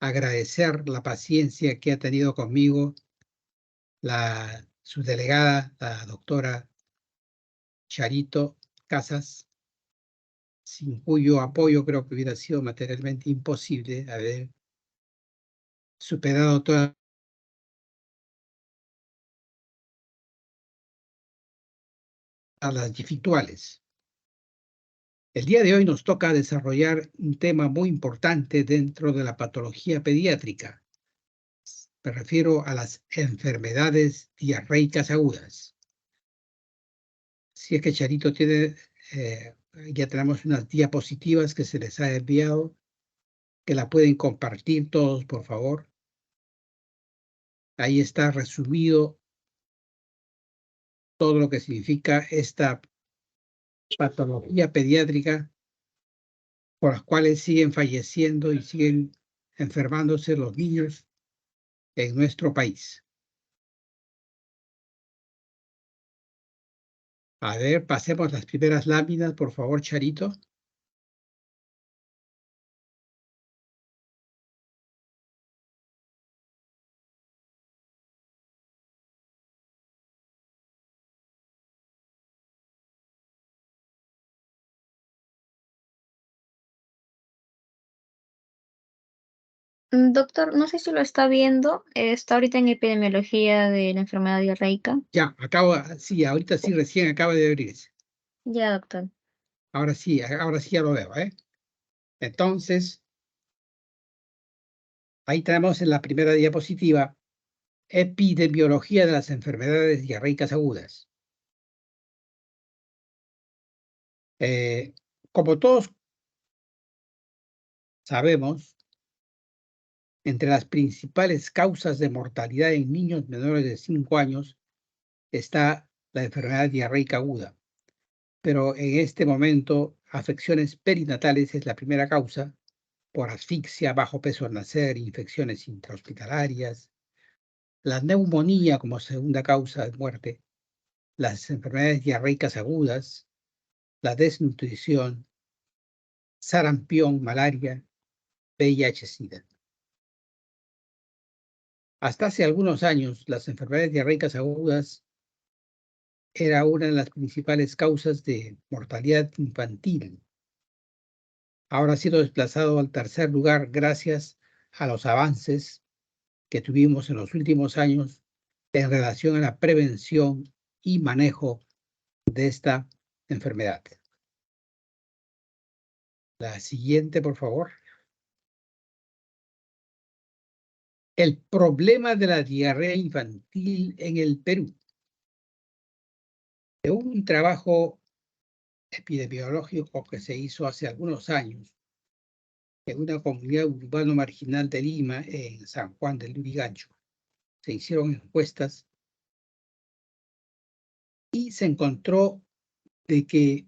agradecer la paciencia que ha tenido conmigo su delegada, la doctora Charito Casas, sin cuyo apoyo creo que hubiera sido materialmente imposible haber superado todas las dificultades. El día de hoy nos toca desarrollar un tema muy importante dentro de la patología pediátrica. Me refiero a las enfermedades diarreicas agudas. Si es que Charito tiene, ya tenemos unas diapositivas que se les ha enviado, que la pueden compartir todos, por favor. Ahí está resumido todo lo que significa esta patología pediátrica por las cuales siguen falleciendo y siguen enfermándose los niños en nuestro país. A ver, pasemos las primeras láminas, por favor, Charito. Doctor, no sé si lo está viendo, está ahorita en epidemiología de la enfermedad diarreica. Ya, sí, ahorita sí, recién acaba de abrirse. Ya, doctor. Ahora sí ya lo veo, ¿eh? Entonces, ahí tenemos en la primera diapositiva epidemiología de las enfermedades diarreicas agudas. Como todos sabemos, entre las principales causas de mortalidad en niños menores de 5 años está la enfermedad diarreica aguda. Pero en este momento, afecciones perinatales es la primera causa, por asfixia, bajo peso al nacer, infecciones intrahospitalarias, la neumonía como segunda causa de muerte, las enfermedades diarreicas agudas, la desnutrición, sarampión, malaria, VIH-Sida. Hasta hace algunos años, las enfermedades diarreicas agudas era una de las principales causas de mortalidad infantil. Ahora ha sido desplazado al tercer lugar gracias a los avances que tuvimos en los últimos años en relación a la prevención y manejo de esta enfermedad. La siguiente, por favor. El problema de la diarrea infantil en el Perú. De un trabajo epidemiológico que se hizo hace algunos años en una comunidad urbano marginal de Lima, en San Juan del Lurigancho. Se hicieron encuestas y se encontró de que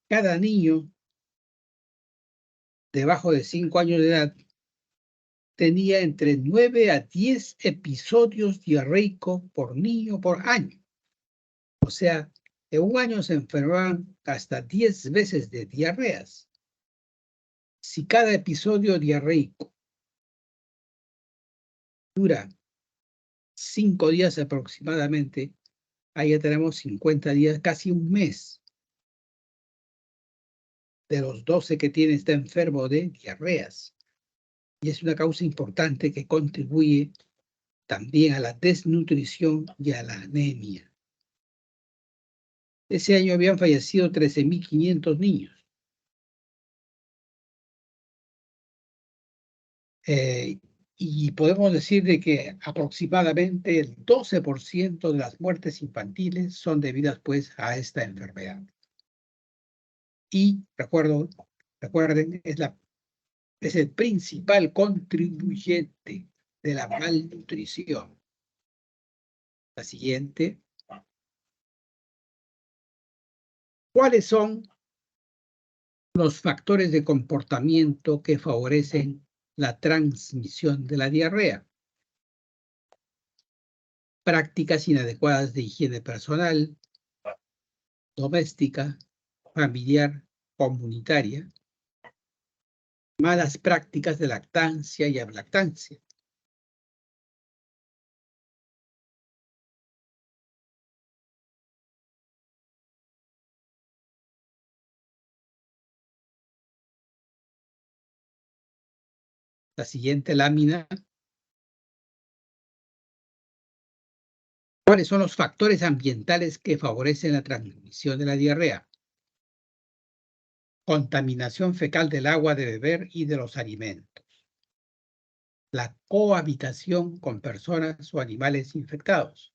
cada niño debajo de 5 años de edad tenía entre 9 a 10 episodios diarreicos por niño por año. O sea, en un año se enfermaban hasta 10 veces de diarreas. Si cada episodio diarreico dura 5 días aproximadamente, ahí ya tenemos 50 días, casi un mes. De los 12 que tiene está enfermo de diarreas. Y es una causa importante que contribuye también a la desnutrición y a la anemia. Ese año habían fallecido 13.500 niños. Y podemos decir de que aproximadamente el 12% de las muertes infantiles son debidas pues a esta enfermedad. Y recuerden, es el principal contribuyente de la malnutrición. La siguiente. ¿Cuáles son los factores de comportamiento que favorecen la transmisión de la diarrea? Prácticas inadecuadas de higiene personal, doméstica, familiar, comunitaria, malas prácticas de lactancia y ablactancia. La siguiente lámina. ¿Cuáles son los factores ambientales que favorecen la transmisión de la diarrea? Contaminación fecal del agua de beber y de los alimentos. La cohabitación con personas o animales infectados.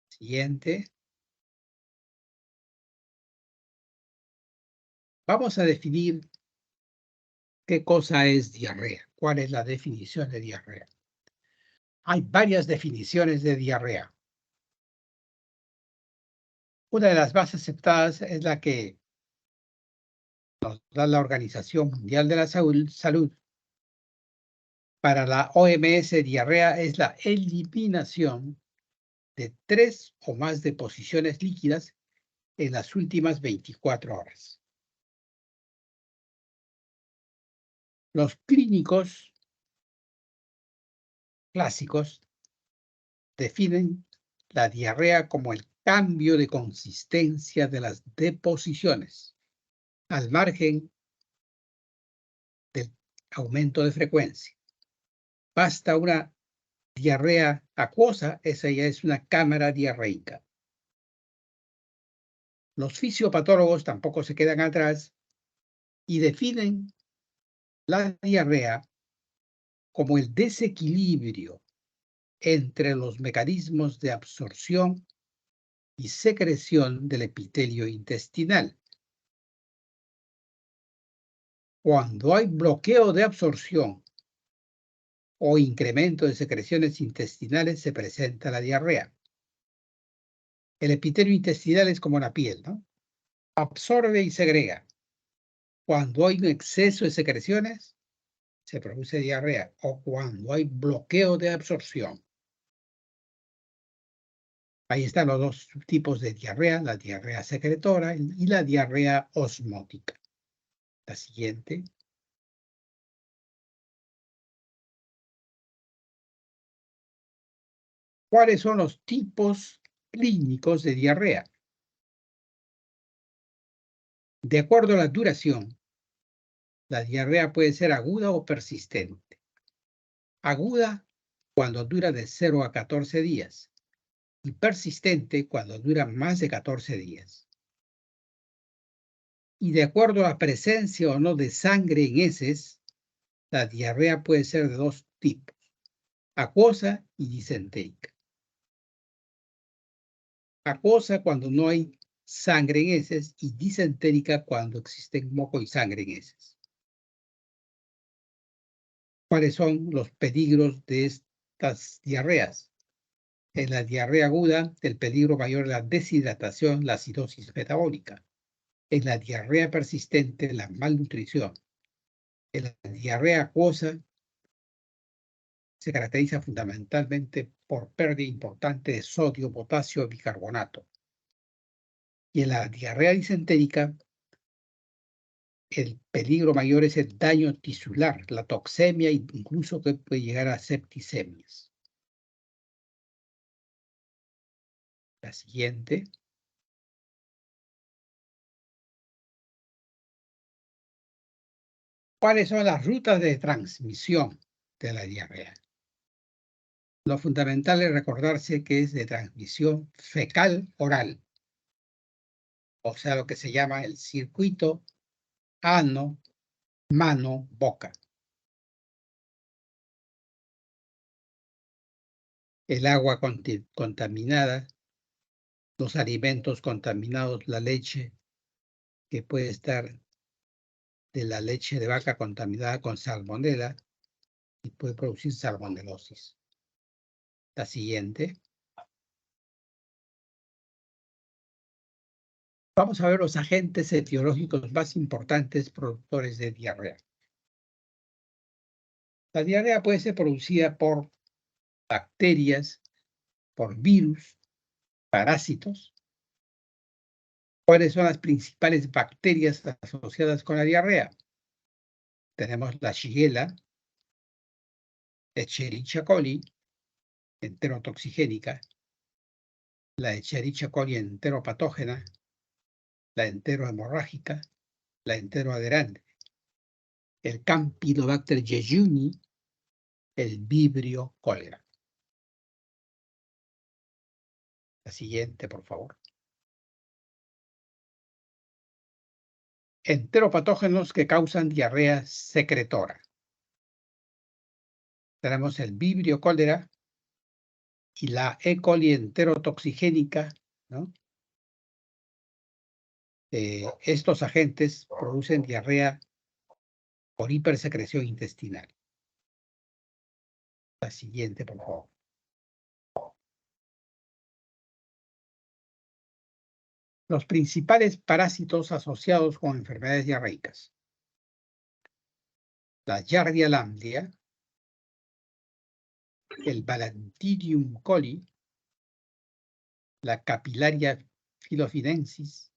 Siguiente. Vamos a definir qué cosa es diarrea. ¿Cuál es la definición de diarrea? Hay varias definiciones de diarrea. Una de las más aceptadas es la que nos da la Organización Mundial de la Salud. Para la OMS, diarrea es la eliminación de 3 o más deposiciones líquidas en las últimas 24 horas. Los clínicos clásicos definen la diarrea como el cambio de consistencia de las deposiciones, al margen del aumento de frecuencia. Basta una diarrea acuosa, esa ya es una cámara diarreica. Los fisiopatólogos tampoco se quedan atrás y definen la diarrea como el desequilibrio entre los mecanismos de absorción y secreción del epitelio intestinal. Cuando hay bloqueo de absorción o incremento de secreciones intestinales, se presenta la diarrea. El epitelio intestinal es como la piel, ¿no? Absorbe y segrega. Cuando hay un exceso de secreciones, se produce diarrea, o cuando hay bloqueo de absorción. Ahí están los dos tipos de diarrea, la diarrea secretora y la diarrea osmótica. La siguiente. ¿Cuáles son los tipos clínicos de diarrea? De acuerdo a la duración, la diarrea puede ser aguda o persistente. Aguda cuando dura de 0 a 14 días y persistente cuando dura más de 14 días. Y de acuerdo a la presencia o no de sangre en heces, la diarrea puede ser de dos tipos, acuosa y disentérica. Acuosa cuando no hay sangre en heces y disentérica cuando existen moco y sangre en heces. ¿Cuáles son los peligros de estas diarreas? En la diarrea aguda, el peligro mayor es la deshidratación, la acidosis metabólica. En la diarrea persistente, la malnutrición. En la diarrea acuosa, se caracteriza fundamentalmente por pérdida importante de sodio, potasio y bicarbonato. Y en la diarrea disentérica, el peligro mayor es el daño tisular, la toxemia e incluso que puede llegar a septicemias. La siguiente. ¿Cuáles son las rutas de transmisión de la diarrea? Lo fundamental es recordarse que es de transmisión fecal-oral, o sea, lo que se llama el circuito ano, mano, boca. El agua contaminada, los alimentos contaminados, la leche, que puede estar de la leche de vaca contaminada con salmonela y puede producir salmonelosis. La siguiente. Vamos a ver los agentes etiológicos más importantes productores de diarrea. La diarrea puede ser producida por bacterias, por virus, parásitos. ¿Cuáles son las principales bacterias asociadas con la diarrea? tenemos la Shigella, Escherichia coli, enterotoxigénica, la Escherichia coli enteropatógena, la enterohemorrágica, la enteroadherente, el Campylobacter jejuni, el Vibrio cólera. La siguiente, por favor. Enteropatógenos que causan diarrea secretora. Tenemos el Vibrio cólera y la E. coli enterotoxigénica, ¿no? Estos agentes producen diarrea por hipersecreción intestinal. La siguiente, por favor. Los principales parásitos asociados con enfermedades diarreicas. La Giardia lamblia, el Balantidium coli, la Capillaria philophinensis,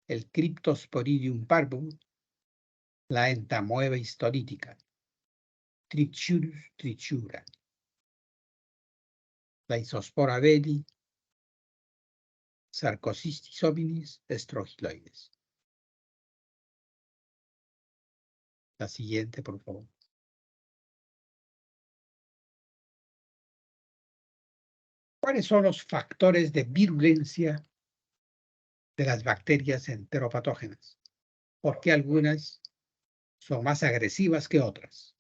el Cryptosporidium parvum, la Entamoeba histolítica, Trichurus trichura, la Isospora belli, Sarcocystis hominis estrogiloides. La siguiente, por favor. ¿Cuáles son los factores de virulencia de las bacterias enteropatógenas? ¿Por qué algunas son más agresivas que otras?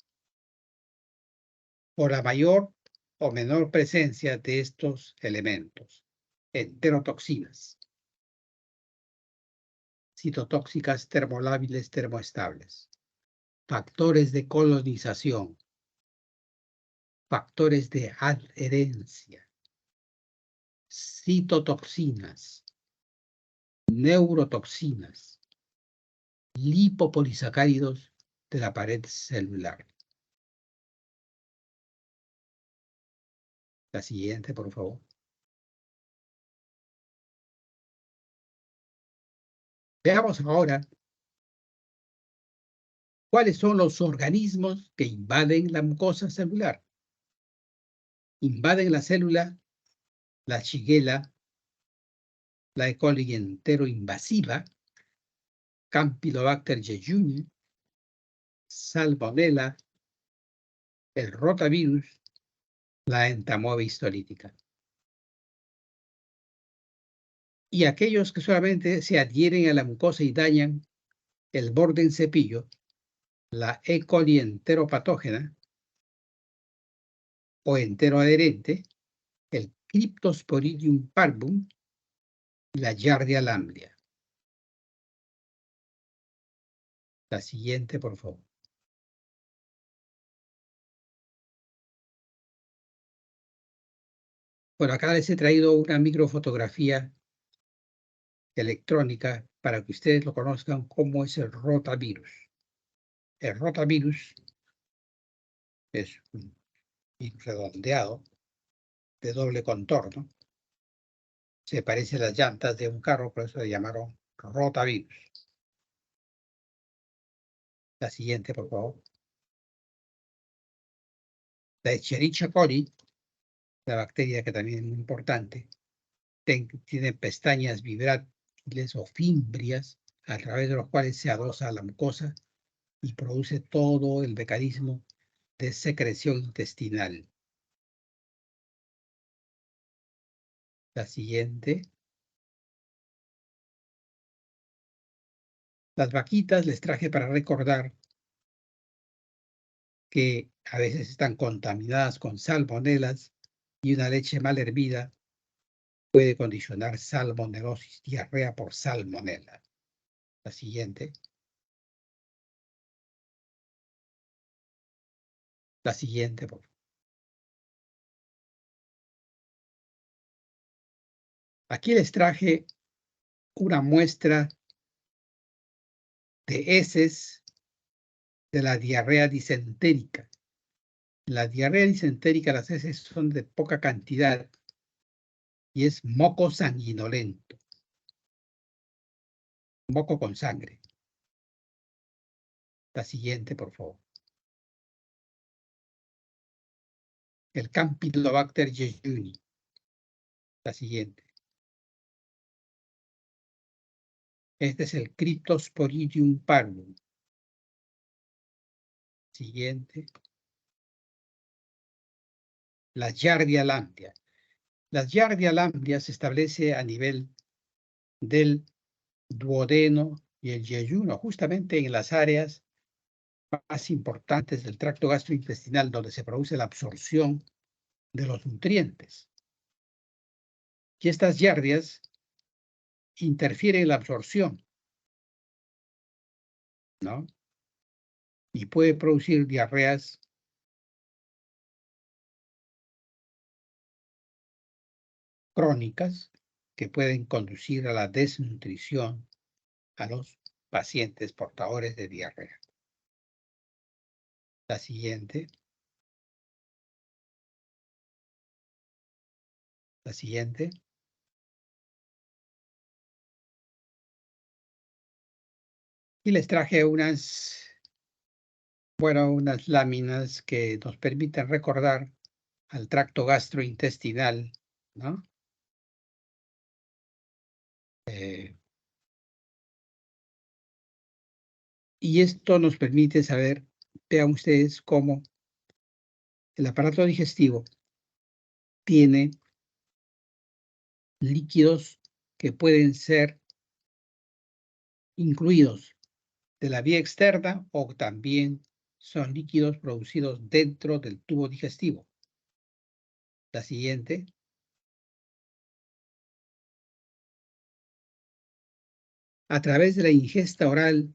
Por la mayor o menor presencia de estos elementos, enterotoxinas, citotóxicas termolábiles termoestables, factores de colonización, factores de adherencia, citotoxinas, neurotoxinas, lipopolisacáridos de la pared celular. La siguiente, por favor. Veamos ahora cuáles son los organismos que invaden la mucosa celular. Invaden la célula la Shigella, la E. coli enteroinvasiva, Campylobacter jejuni, Salmonella, el rotavirus, la Entamoeba histolítica. Y aquellos que solamente se adhieren a la mucosa y dañan el borde en cepillo, la E. coli enteropatógena o enteroadherente, el Cryptosporidium parvum y la Giardia lamblia. La siguiente, por favor. Bueno, acá les he traído una microfotografía electrónica para que ustedes lo conozcan cómo es el rotavirus. El rotavirus es un virus redondeado de doble contorno. Se parece a las llantas de un carro, por eso le llamaron rotavirus. La siguiente, por favor. La Escherichia coli, la bacteria que también es muy importante, tiene pestañas vibrátiles o fimbrias a través de los cuales se adosa a la mucosa y produce todo el mecanismo de secreción intestinal. La siguiente. Las vaquitas les traje para recordar que a veces están contaminadas con salmonelas y una leche mal hervida puede condicionar salmonelosis, diarrea por salmonela. La siguiente. La siguiente, por favor. Aquí les traje una muestra de heces de la diarrea disentérica. La diarrea disentérica, las heces son de poca cantidad y es moco sanguinolento. Moco con sangre. La siguiente, por favor. El Campylobacter jejuni. La siguiente. Este es el Cryptosporidium parvum. Siguiente. La Giardia lamblia. La Giardia lamblia se establece a nivel del duodeno y el yeyuno, justamente en las áreas más importantes del tracto gastrointestinal donde se produce la absorción de los nutrientes. Y estas giardias interfieren en la absorción, ¿no? Y puede producir diarreas crónicas que pueden conducir a la desnutrición a los pacientes portadores de diarrea. La siguiente. La siguiente. Y les traje unas láminas que nos permiten recordar al tracto gastrointestinal, ¿no? Y esto nos permite saber, vean ustedes cómo el aparato digestivo tiene líquidos que pueden ser incluidos de la vía externa o también son líquidos producidos dentro del tubo digestivo. La siguiente. A través de la ingesta oral,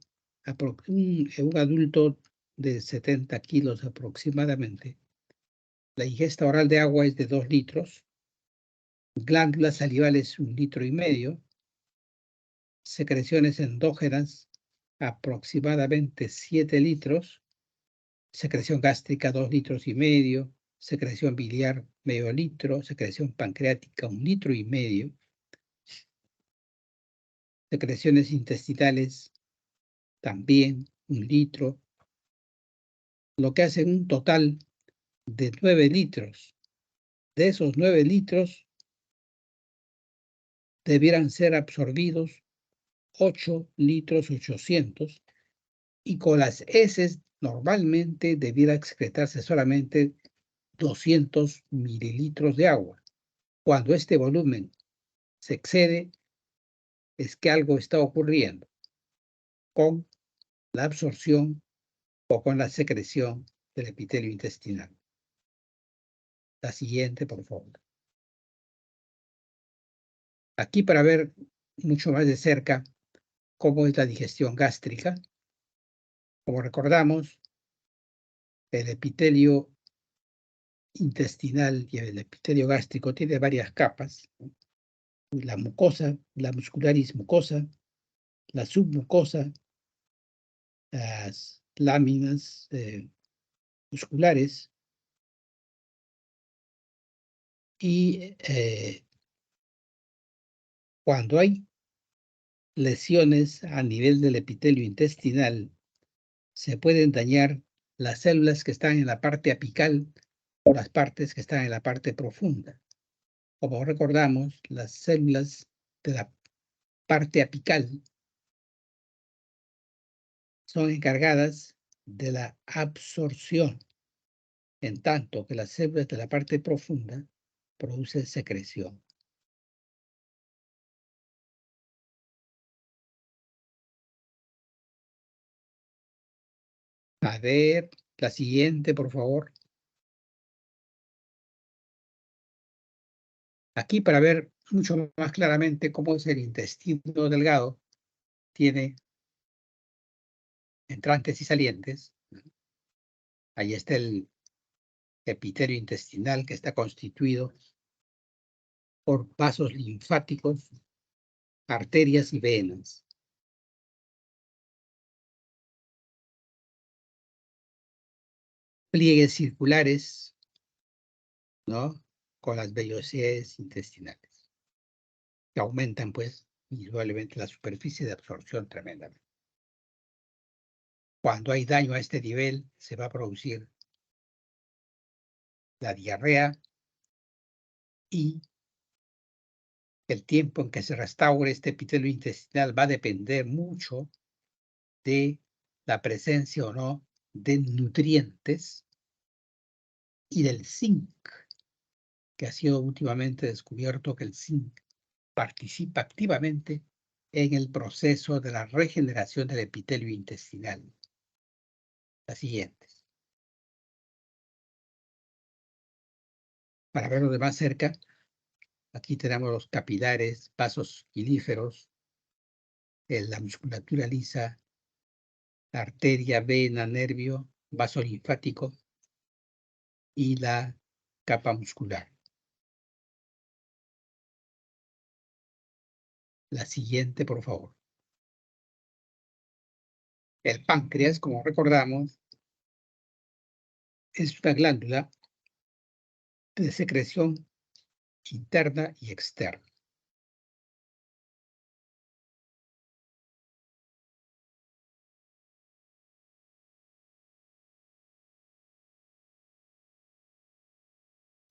un adulto de 70 kilos aproximadamente, la ingesta oral de agua es de 2 litros, glándulas salivales 1,5 litros, secreciones endógenas aproximadamente 7 litros, secreción gástrica 2,5 litros, secreción biliar medio litro, secreción pancreática 1,5 litros, secreciones intestinales también 1 litro, lo que hace un total de 9 litros. De esos 9 litros debieran ser absorbidos 8 litros 800 y con las heces normalmente debiera excretarse solamente 200 mililitros de agua. Cuando este volumen se excede, es que algo está ocurriendo con la absorción o con la secreción del epitelio intestinal. La siguiente, por favor. Aquí para ver mucho más de cerca cómo es la digestión gástrica. Como recordamos, el epitelio intestinal y el epitelio gástrico tiene varias capas. La mucosa, la muscularis mucosa, la submucosa, las láminas musculares y cuando hay lesiones a nivel del epitelio intestinal, se pueden dañar las células que están en la parte apical o las partes que están en la parte profunda. Como recordamos, las células de la parte apical son encargadas de la absorción, en tanto que las células de la parte profunda producen secreción. A ver, la siguiente, por favor. Aquí para ver mucho más claramente cómo es el intestino delgado, tiene entrantes y salientes. Ahí está el epitelio intestinal que está constituido por vasos linfáticos, arterias y venas. Pliegues circulares, ¿no? Con las vellosidades intestinales, que aumentan, pues, indudablemente la superficie de absorción tremendamente. Cuando hay daño a este nivel, se va a producir la diarrea y el tiempo en que se restaure este epitelio intestinal va a depender mucho de la presencia o no de nutrientes y del zinc, que ha sido últimamente descubierto que el zinc participa activamente en el proceso de la regeneración del epitelio intestinal. Las siguientes. Para verlo de más cerca, aquí tenemos los capilares, vasos pilíferos, la musculatura lisa, la arteria, vena, nervio, vaso linfático y la capa muscular. La siguiente, por favor. El páncreas, como recordamos, es una glándula de secreción interna y externa.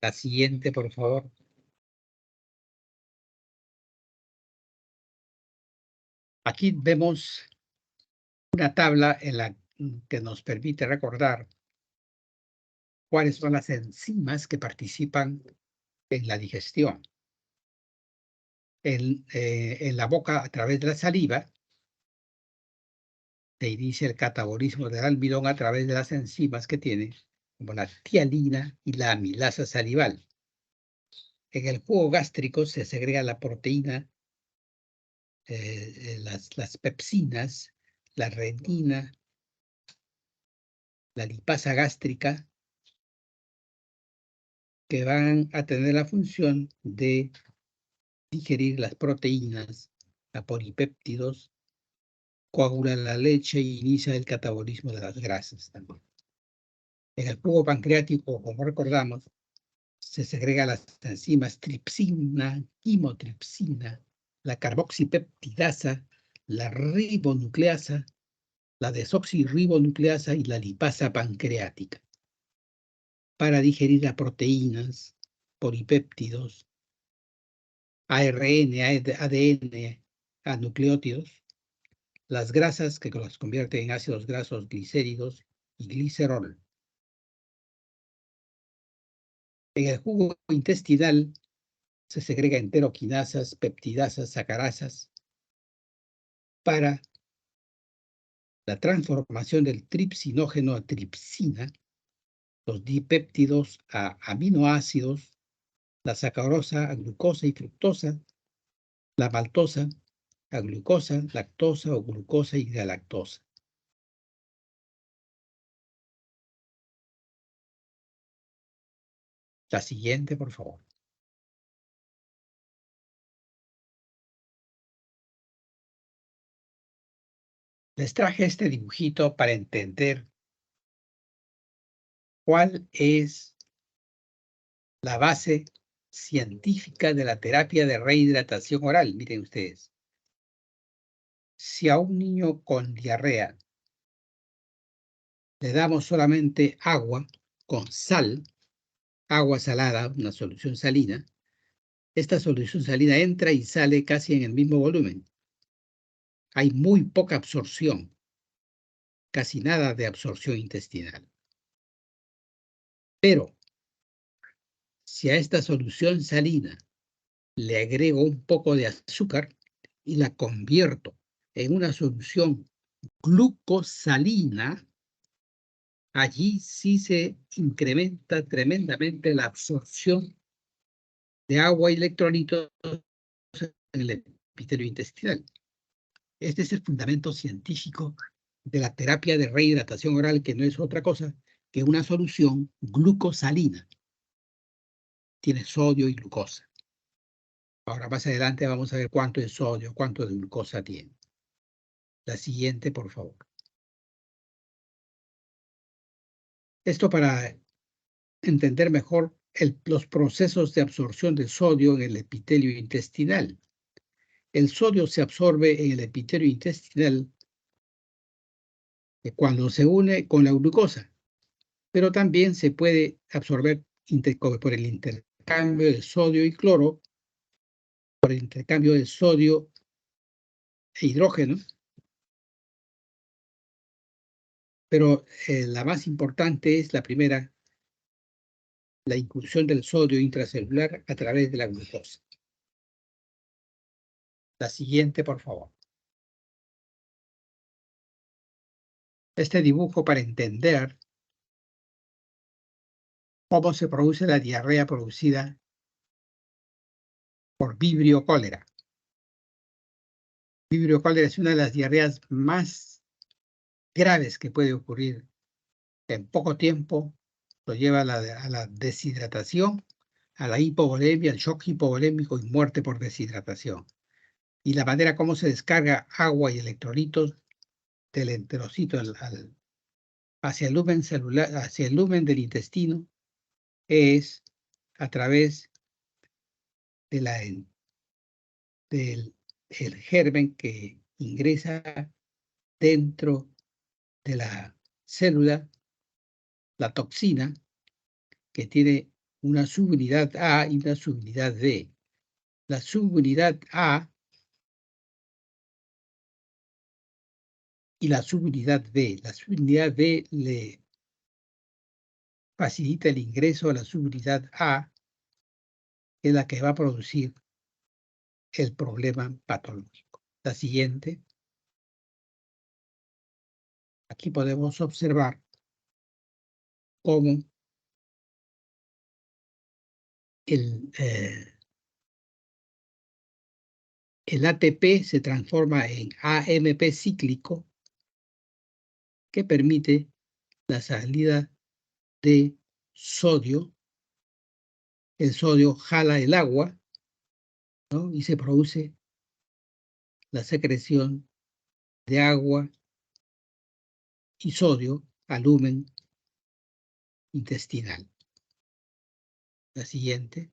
La siguiente, por favor. Aquí vemos una tabla en la que nos permite recordar cuáles son las enzimas que participan en la digestión. En la boca, a través de la saliva, se inicia el catabolismo del almidón a través de las enzimas que tiene, como la tialina y la amilasa salival. En el jugo gástrico se segrega la proteína, las pepsinas, la renina, la lipasa gástrica, que van a tener la función de digerir las proteínas, a polipéptidos, coagulan la leche y inicia el catabolismo de las grasas también. En el jugo pancreático, como recordamos, se segregan las enzimas tripsina, quimotripsina, la carboxipeptidasa, la ribonucleasa, la desoxirribonucleasa y la lipasa pancreática para digerir las proteínas, polipéptidos, ARN, ADN, a nucleótidos, las grasas que los convierten en ácidos grasos glicéridos y glicerol. En el jugo intestinal se segrega enteroquinasas, peptidasas, sacarasas para la transformación del tripsinógeno a tripsina, los dipéptidos a aminoácidos, la sacarosa a glucosa y fructosa, la maltosa a glucosa, lactosa o glucosa y galactosa. La siguiente, por favor. Les traje este dibujito para entender cuál es la base científica de la terapia de rehidratación oral. Miren ustedes. Si a un niño con diarrea le damos solamente agua con sal, agua salada, una solución salina, esta solución salina entra y sale casi en el mismo volumen. Hay muy poca absorción, casi nada de absorción intestinal. Pero si a esta solución salina le agrego un poco de azúcar y la convierto en una solución glucosalina, allí sí se incrementa tremendamente la absorción de agua y electrolitos en el epitelio intestinal. Este es el fundamento científico de la terapia de rehidratación oral, que no es otra cosa que una solución glucosalina. Tiene sodio y glucosa. Ahora más adelante vamos a ver cuánto es sodio, cuánto de glucosa tiene. La siguiente, por favor. Esto para entender mejor los procesos de absorción de sodio en el epitelio intestinal. El sodio se absorbe en el epitelio intestinal cuando se une con la glucosa, pero también se puede absorber por el intercambio de sodio y cloro, por el intercambio de sodio e hidrógeno, pero la más importante es la primera, la incursión del sodio intracelular a través de la glucosa. La siguiente, por favor. Este dibujo para entender cómo se produce la diarrea producida por Vibrio cólera. Vibrio cólera es una de las diarreas más graves que puede ocurrir. En poco tiempo lo lleva a la deshidratación, a la hipovolemia, al shock hipovolémico y muerte por deshidratación. Y la manera como se descarga agua y electrolitos del enterocito hacia el lumen celular, hacia el lumen del intestino, es a través de del el germen que ingresa dentro de la célula, la toxina, que tiene una subunidad A y una subunidad B. La subunidad A y la subunidad B. La subunidad B le facilita el ingreso a la subunidad A, que es la que va a producir el problema patológico. La siguiente. Aquí podemos observar cómo el, el ATP se transforma en AMP cíclico, que permite la salida de sodio. El sodio jala el agua, ¿no? Y se produce la secreción de agua y sodio al lumen intestinal. La siguiente.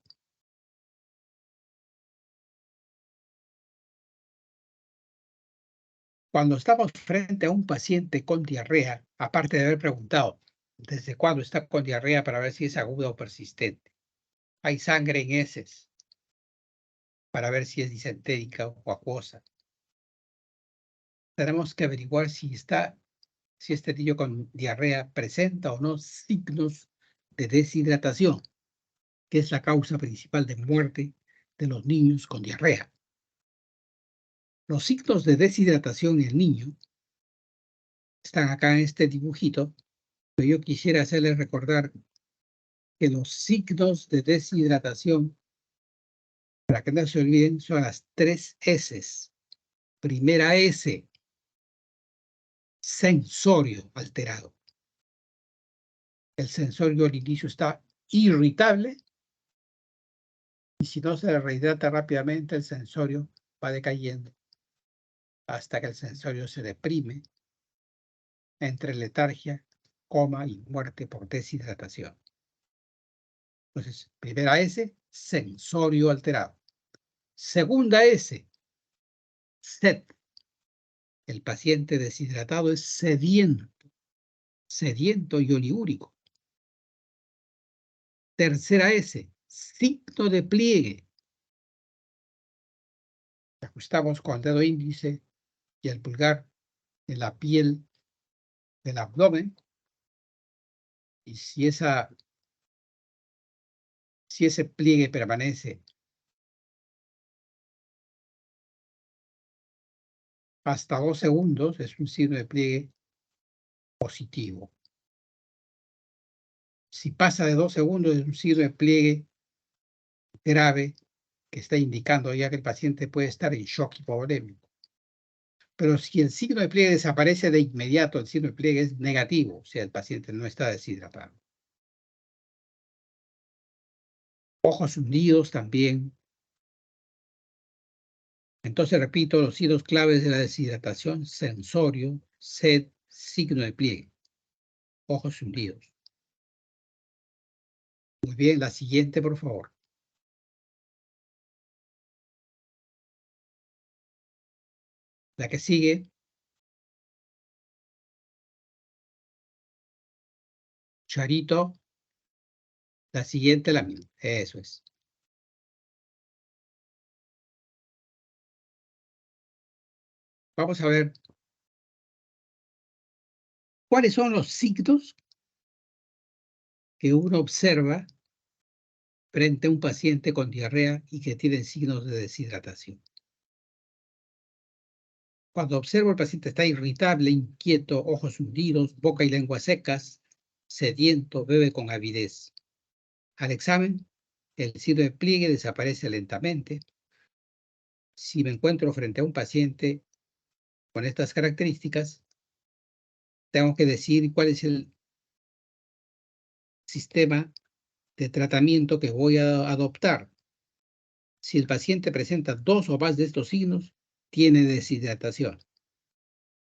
Cuando estamos frente a un paciente con diarrea, aparte de haber preguntado desde cuándo está con diarrea para ver si es aguda o persistente, hay sangre en heces para ver si es disentérica o acuosa. Tenemos que averiguar si este niño con diarrea presenta o no signos de deshidratación, que es la causa principal de muerte de los niños con diarrea. Los signos de deshidratación en el niño están acá en este dibujito, pero yo quisiera hacerles recordar que los signos de deshidratación, para que no se olviden, son las 3 S. Primera S, sensorio alterado. El sensorio al inicio está irritable y si no se le rehidrata rápidamente, el sensorio va decayendo hasta que el sensorio se deprime entre letargia, coma y muerte por deshidratación. Entonces, primera S, sensorio alterado. Segunda S, sed. El paciente deshidratado es sediento y oliúrico. Tercera S, signo de pliegue. Ajustamos con el dedo índice y el pulgar en la piel del abdomen y si ese pliegue permanece hasta 2 segundos, es un signo de pliegue positivo. Si pasa de 2 segundos, es un signo de pliegue grave que está indicando ya que el paciente puede estar en shock hipovolémico. Pero si el signo de pliegue desaparece de inmediato, el signo de pliegue es negativo, o sea, el paciente no está deshidratado. Ojos hundidos también. Entonces, repito, los signos claves de la deshidratación: sensorio, sed, signo de pliegue. Ojos hundidos. Muy bien, la siguiente, por favor. La que sigue Charito, la siguiente la misma. Eso es. Vamos a ver cuáles son los signos que uno observa frente a un paciente con diarrea y que tiene signos de deshidratación. Cuando observo el paciente está irritable, inquieto, ojos hundidos, boca y lengua secas, sediento, bebe con avidez. Al examen, el signo de pliegue desaparece lentamente. Si me encuentro frente a un paciente con estas características, tengo que decir cuál es el sistema de tratamiento que voy a adoptar. Si el paciente presenta 2 o más de estos signos, tiene deshidratación.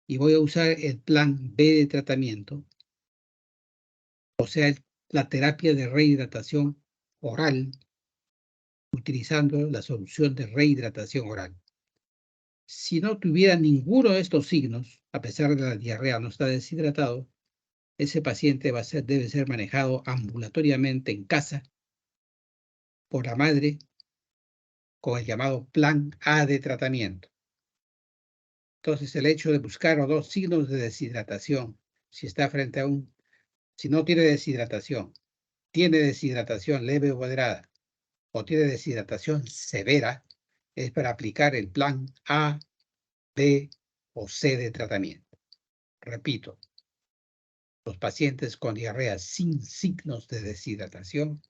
Y voy a usar el plan B de tratamiento, o sea, la terapia de rehidratación oral, utilizando la solución de rehidratación oral. Si no tuviera ninguno de estos signos, a pesar de la diarrea no está deshidratado, ese paciente debe ser manejado ambulatoriamente en casa por la madre con el llamado plan A de tratamiento. Entonces, el hecho de buscar o 2 signos de deshidratación, si está frente a si no tiene deshidratación leve o moderada, o tiene deshidratación severa, es para aplicar el plan A, B o C de tratamiento. Repito, los pacientes con diarrea sin signos de deshidratación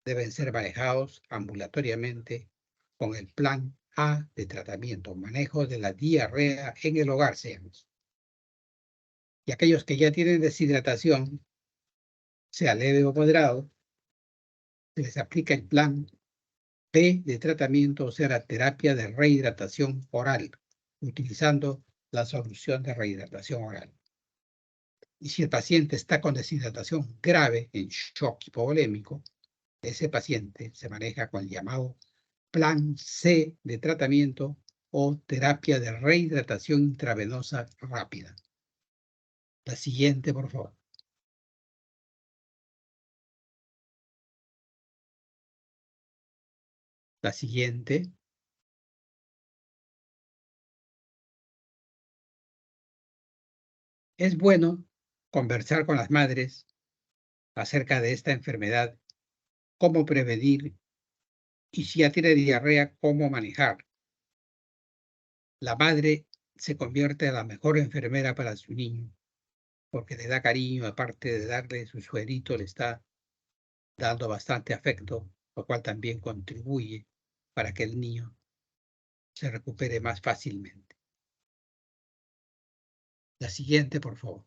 deben ser manejados ambulatoriamente con el plan A de tratamiento, manejo de la diarrea en el hogar, seamos. Y aquellos que ya tienen deshidratación, sea leve o moderado, se les aplica el plan B de tratamiento, o sea, la terapia de rehidratación oral, utilizando la solución de rehidratación oral. Y si el paciente está con deshidratación grave, en shock hipovolémico, ese paciente se maneja con el llamado plan C de tratamiento o terapia de rehidratación intravenosa rápida. La siguiente, por favor. La siguiente. Es bueno conversar con las madres acerca de esta enfermedad, cómo prevenir y si ya tiene diarrea, cómo manejar. La madre se convierte en la mejor enfermera para su niño, porque le da cariño, aparte de darle su suerito, le está dando bastante afecto, lo cual también contribuye para que el niño se recupere más fácilmente. La siguiente, por favor.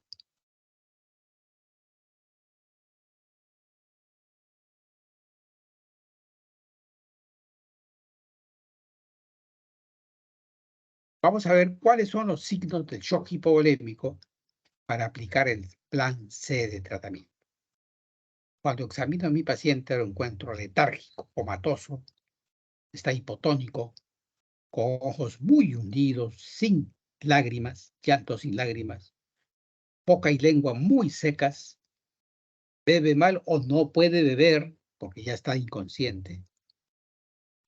Vamos a ver cuáles son los signos del shock hipovolémico para aplicar el plan C de tratamiento. Cuando examino a mi paciente lo encuentro letárgico, comatoso, está hipotónico, con ojos muy hundidos, sin lágrimas, llanto sin lágrimas, boca y lengua muy secas, bebe mal o no puede beber porque ya está inconsciente.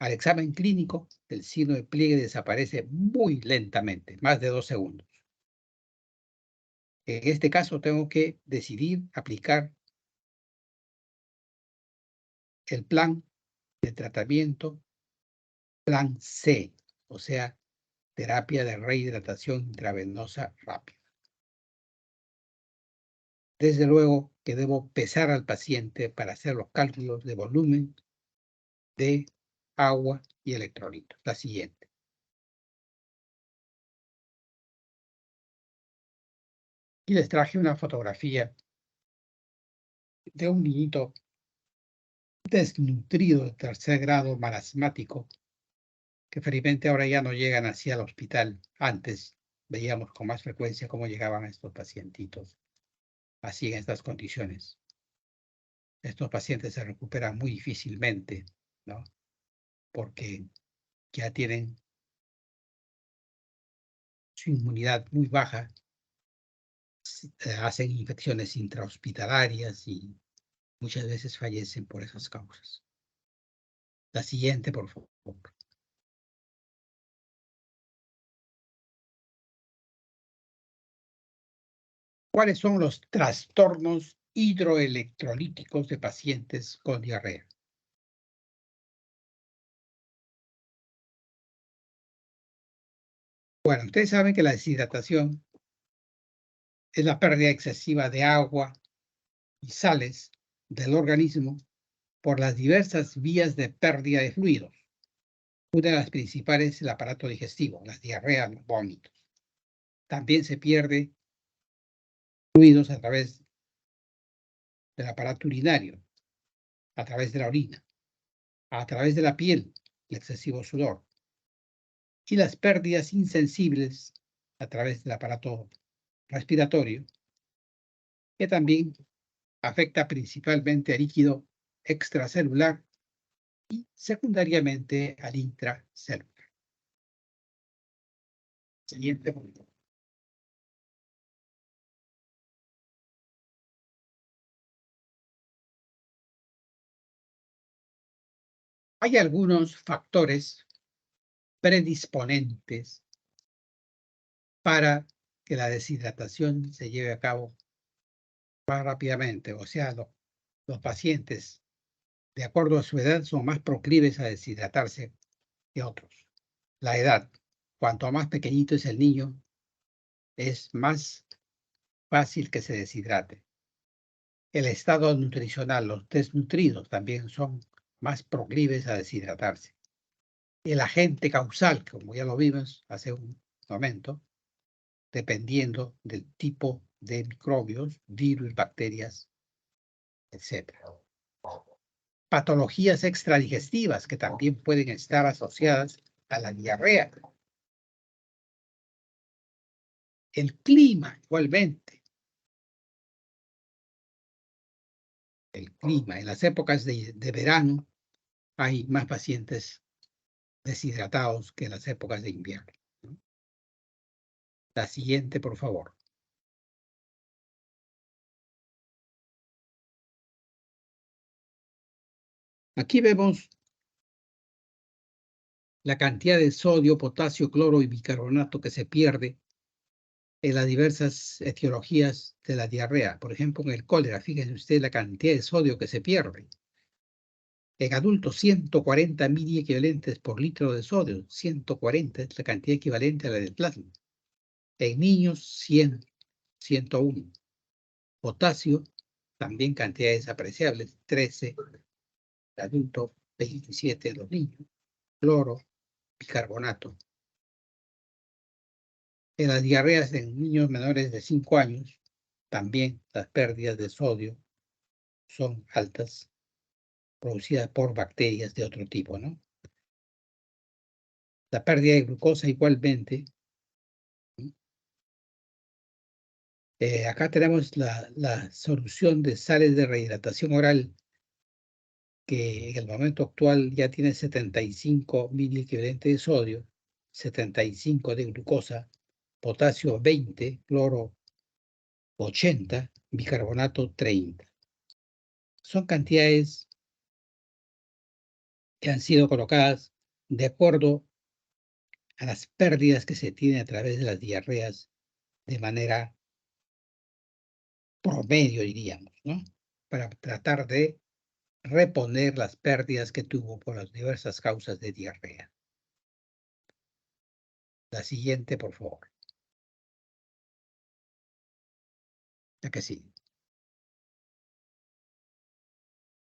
Al examen clínico, el signo de pliegue desaparece muy lentamente, más de 2 segundos. En este caso tengo que decidir aplicar el plan de tratamiento, plan C, o sea, terapia de rehidratación intravenosa rápida. Desde luego que debo pesar al paciente para hacer los cálculos de volumen, de agua y electrolitos. La siguiente. Y les traje una fotografía de un niñito desnutrido de 3er grado, marasmático, que felizmente ahora ya no llegan así al hospital. Antes veíamos con más frecuencia cómo llegaban estos pacientitos así en estas condiciones. Estos pacientes se recuperan muy difícilmente, ¿no? Porque ya tienen su inmunidad muy baja, hacen infecciones intrahospitalarias y muchas veces fallecen por esas causas. La siguiente, por favor. ¿Cuáles son los trastornos hidroelectrolíticos de pacientes con diarrea? Bueno, ustedes saben que la deshidratación es la pérdida excesiva de agua y sales del organismo por las diversas vías de pérdida de fluidos. Una de las principales es el aparato digestivo, las diarreas, los vómitos. También se pierde fluidos a través del aparato urinario, a través de la orina, a través de la piel, el excesivo sudor, y las pérdidas insensibles a través del aparato respiratorio, que también afecta principalmente al líquido extracelular y secundariamente al intracelular. Siguiente punto. Hay algunos factores predisponentes para que la deshidratación se lleve a cabo más rápidamente. O sea, los pacientes, de acuerdo a su edad, son más proclives a deshidratarse que otros. La edad, cuanto más pequeñito es el niño, es más fácil que se deshidrate. El estado nutricional, los desnutridos también son más proclives a deshidratarse. El agente causal, como ya lo vimos hace un momento, dependiendo del tipo de microbios, virus, bacterias, etc. Patologías extradigestivas que también pueden estar asociadas a la diarrea. El clima, igualmente. El clima, en las épocas de verano hay más pacientes deshidratados que en las épocas de invierno. La siguiente, por favor. Aquí vemos la cantidad de sodio, potasio, cloro y bicarbonato que se pierde en las diversas etiologías de la diarrea. Por ejemplo, en el cólera, fíjense usted la cantidad de sodio que se pierde. En adultos, 140 miliequivalentes por litro de sodio. 140 es la cantidad equivalente a la del plasma. En niños, 100, 101. Potasio, también cantidades apreciables, 13. El adulto, 27 de los niños. Cloro, bicarbonato. En las diarreas en niños menores de 5 años, también las pérdidas de sodio son altas, producidas por bacterias de otro tipo, ¿no? La pérdida de glucosa igualmente. Acá tenemos la solución de sales de rehidratación oral, que en el momento actual ya tiene 75 miliequivalentes de sodio, 75 de glucosa, potasio 20, cloro 80, bicarbonato 30. Son cantidades que han sido colocadas de acuerdo a las pérdidas que se tienen a través de las diarreas de manera promedio, diríamos, ¿no? Para tratar de reponer las pérdidas que tuvo por las diversas causas de diarrea. La siguiente, por favor. La que sigue.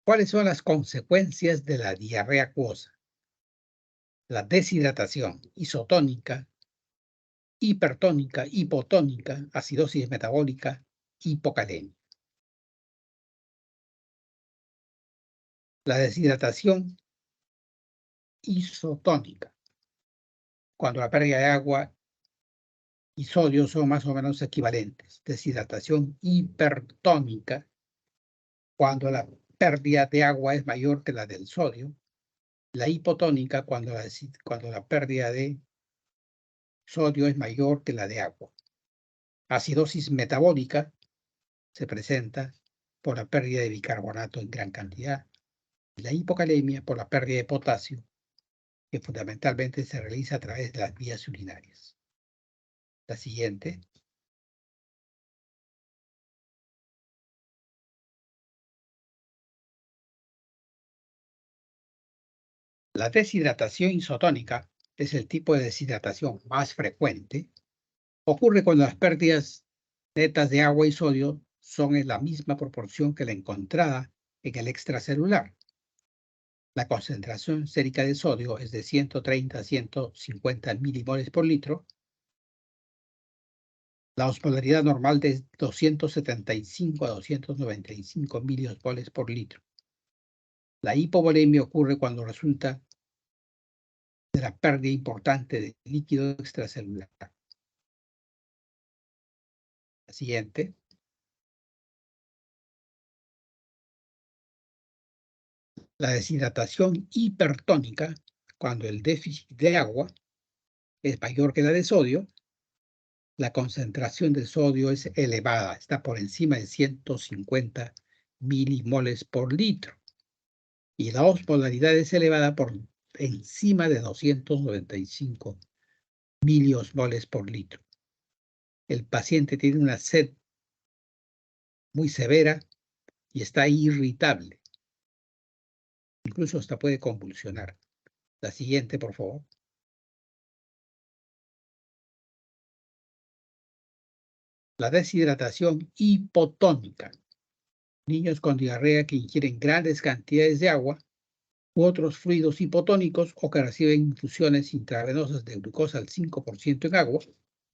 ¿Cuáles son las consecuencias de la diarrea acuosa? La deshidratación isotónica, hipertónica, hipotónica, acidosis metabólica, hipocalemia. La deshidratación isotónica, cuando la pérdida de agua y sodio son más o menos equivalentes. Deshidratación hipertónica, cuando la pérdida de agua es mayor que la del sodio. La hipotónica, cuando la pérdida de sodio es mayor que la de agua. Acidosis metabólica se presenta por la pérdida de bicarbonato en gran cantidad. La hipocalemia por la pérdida de potasio, que fundamentalmente se realiza a través de las vías urinarias. La siguiente. La deshidratación isotónica es el tipo de deshidratación más frecuente. Ocurre cuando las pérdidas netas de agua y sodio son en la misma proporción que la encontrada en el extracelular. La concentración sérica de sodio es de 130 a 150 milimoles por litro. La osmolaridad normal de 275 a 295 milimoles por litro. La hipovolemia ocurre cuando resulta de la pérdida importante de líquido extracelular. La siguiente. La deshidratación hipertónica, cuando el déficit de agua es mayor que la de sodio, la concentración de sodio es elevada, está por encima de 150 milimoles por litro. Y la osmolaridad es elevada por encima de 295 miliosmoles por litro. El paciente tiene una sed muy severa y está irritable. Incluso hasta puede convulsionar. La siguiente, por favor. La deshidratación hipotónica. Niños con diarrea que ingieren grandes cantidades de agua u otros fluidos hipotónicos o que reciben infusiones intravenosas de glucosa al 5% en agua,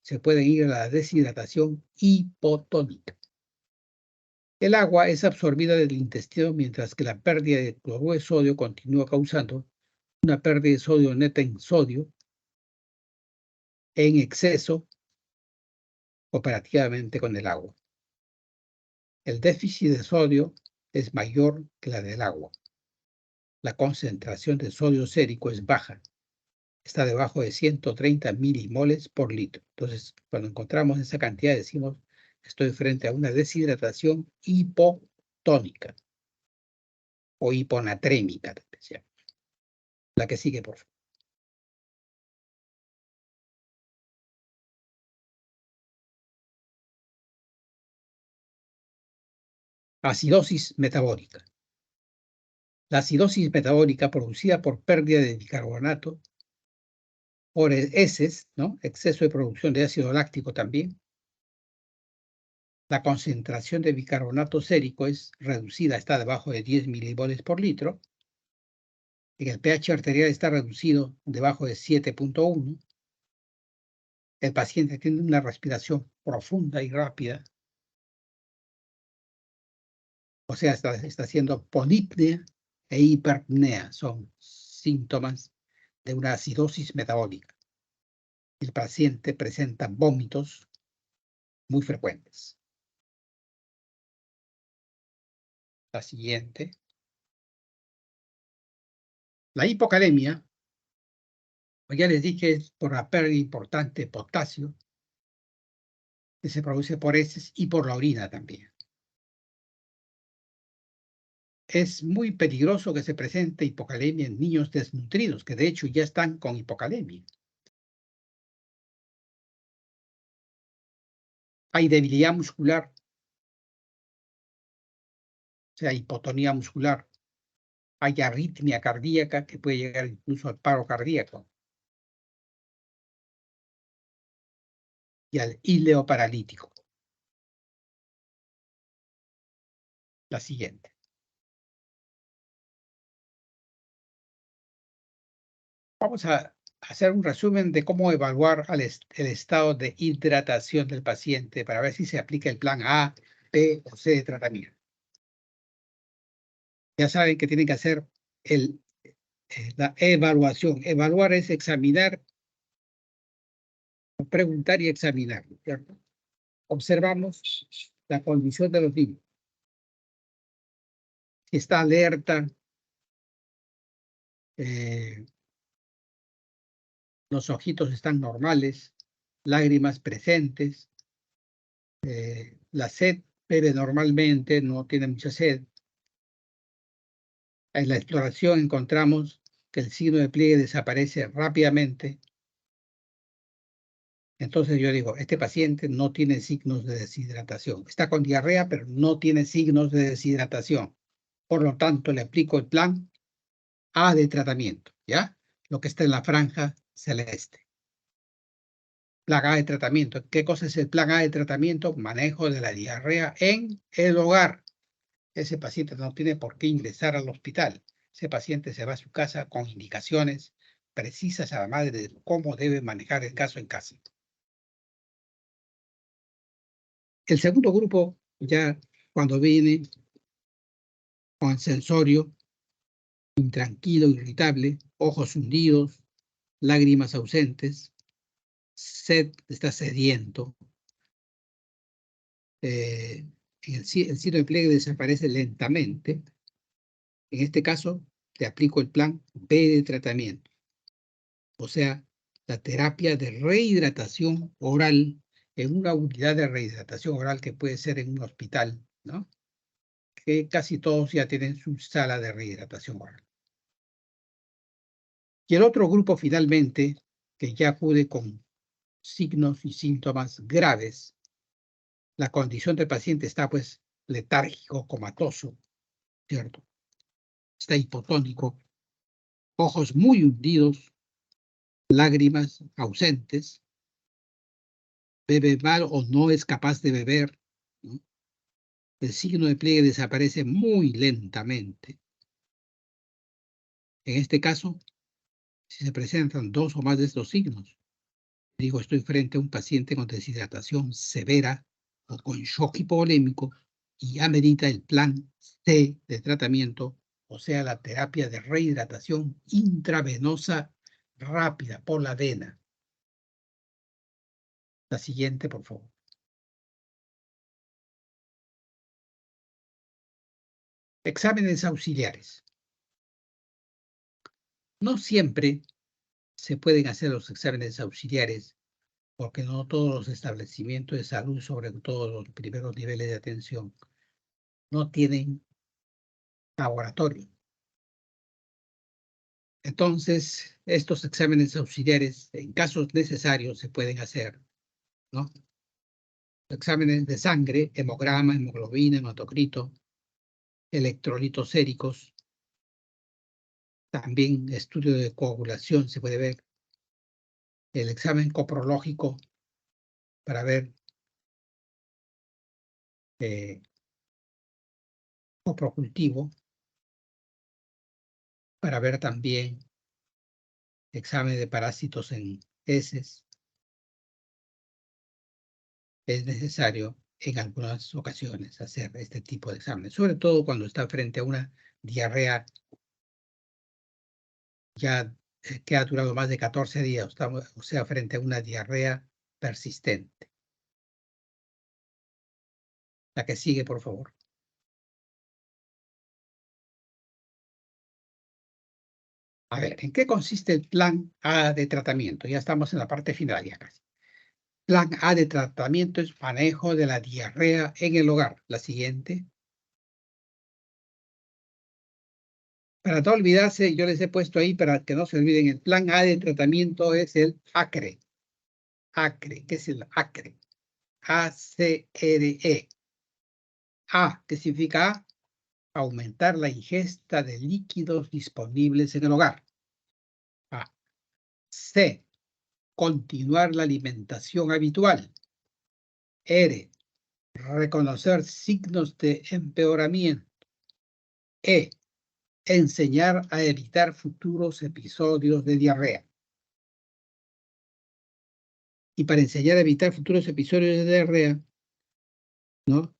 se pueden ir a la deshidratación hipotónica. El agua es absorbida del intestino mientras que la pérdida de cloruro de sodio continúa causando una pérdida de sodio neta en sodio en exceso operativamente con el agua. El déficit de sodio es mayor que la del agua. La concentración de sodio sérico es baja. Está debajo de 130 milimoles por litro. Entonces, cuando encontramos esa cantidad, decimos, estoy frente a una deshidratación hipotónica o hiponatrémica. La que sigue, por favor. Acidosis metabólica. La acidosis metabólica producida por pérdida de bicarbonato, por heces, ¿no? Exceso de producción de ácido láctico también. La concentración de bicarbonato sérico es reducida, está debajo de 10 milimoles por litro. El pH arterial está reducido debajo de 7.1. El paciente tiene una respiración profunda y rápida. O sea, está haciendo polipnea e hiperpnea. Son síntomas de una acidosis metabólica. El paciente presenta vómitos muy frecuentes. La siguiente. La hipocalemia, pues ya les dije, es por la pérdida importante de potasio que se produce por heces y por la orina también. Es muy peligroso que se presente hipocalemia en niños desnutridos, que de hecho ya están con hipocalemia. Hay debilidad muscular, o sea, hipotonía muscular. Hay arritmia cardíaca que puede llegar incluso al paro cardíaco. Y al íleo paralítico. La siguiente. Vamos a hacer un resumen de cómo evaluar el estado de hidratación del paciente para ver si se aplica el plan A, B o C de tratamiento. Ya saben que tienen que hacer la evaluación. Evaluar es examinar, preguntar y examinar, ¿cierto? Observamos la condición de los niños. Si está alerta, los ojitos están normales, lágrimas presentes, La sed bebe normalmente, no tiene mucha sed. En la exploración encontramos que el signo de pliegue desaparece rápidamente. Entonces yo digo, este paciente no tiene signos de deshidratación. Está con diarrea, pero no tiene signos de deshidratación. Por lo tanto, le aplico el plan A de tratamiento, ¿ya? Lo que está en la franja celeste. Plan A de tratamiento. ¿Qué cosa es el plan A de tratamiento? Manejo de la diarrea en el hogar. Ese paciente no tiene por qué ingresar al hospital. Ese paciente se va a su casa con indicaciones precisas a la madre de cómo debe manejar el caso en casa. El segundo grupo, ya cuando viene con el sensorio, intranquilo, irritable, ojos hundidos, lágrimas ausentes, sed, está sediento. El signo de pliegue desaparece lentamente. En este caso, le aplico el plan B de tratamiento, o sea, la terapia de rehidratación oral en una unidad de rehidratación oral que puede ser en un hospital, ¿no? Que casi todos ya tienen su sala de rehidratación oral. Y el otro grupo, finalmente, que ya acude con signos y síntomas graves, la condición del paciente está, pues, letárgico, comatoso, ¿cierto? Está hipotónico, ojos muy hundidos, lágrimas ausentes, bebe mal o no es capaz de beber, ¿no? El signo de pliegue desaparece muy lentamente. En este caso, si se presentan dos o más de estos signos, digo, estoy frente a un paciente con deshidratación severa o con shock hipovolémico y amerita el plan C de tratamiento, o sea, la terapia de rehidratación intravenosa rápida por la vena. La siguiente, por favor. Exámenes auxiliares. No siempre se pueden hacer los exámenes auxiliares porque no todos los establecimientos de salud, sobre todo los primeros niveles de atención, no tienen laboratorio. Entonces, estos exámenes auxiliares, en casos necesarios, se pueden hacer, ¿no? Exámenes de sangre, hemograma, hemoglobina, hematocrito, electrolitos séricos, también estudio de coagulación se puede ver, el examen coprológico para ver coprocultivo, para ver también examen de parásitos en heces. Es necesario en algunas ocasiones hacer este tipo de exámenes, sobre todo cuando está frente a una diarrea ya que ha durado más de 14 días, o sea, frente a una diarrea persistente. La que sigue, por favor. A ver, ¿en qué consiste el plan A de tratamiento? Ya estamos en la parte final ya casi. Plan A de tratamiento es manejo de la diarrea en el hogar. La siguiente. Para no olvidarse, yo les he puesto ahí para que no se olviden, el plan A de tratamiento es el ACRE. ACRE, ¿qué es el ACRE? A-C-R-E. A, ¿qué significa A? Aumentar la ingesta de líquidos disponibles en el hogar. A. C. Continuar la alimentación habitual. R. Reconocer signos de empeoramiento. E. Enseñar a evitar futuros episodios de diarrea. Y para enseñar a evitar futuros episodios de diarrea, ¿no?